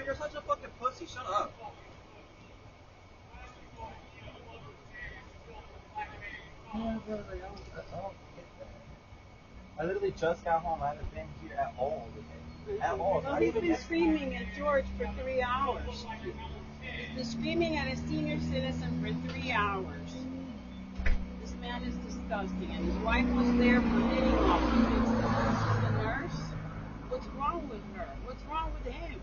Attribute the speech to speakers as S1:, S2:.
S1: you're such a fucking pussy. Shut up. Yeah, bro, like, I don't get that. I literally just got home. I haven't been here at all today. At all.
S2: Well, he's been screaming at George for 3 hours. He's been screaming at a senior citizen for 3 hours. This man is disgusting. And his wife was there permitting all of this. She's a nurse. What's wrong with her? What's wrong with him?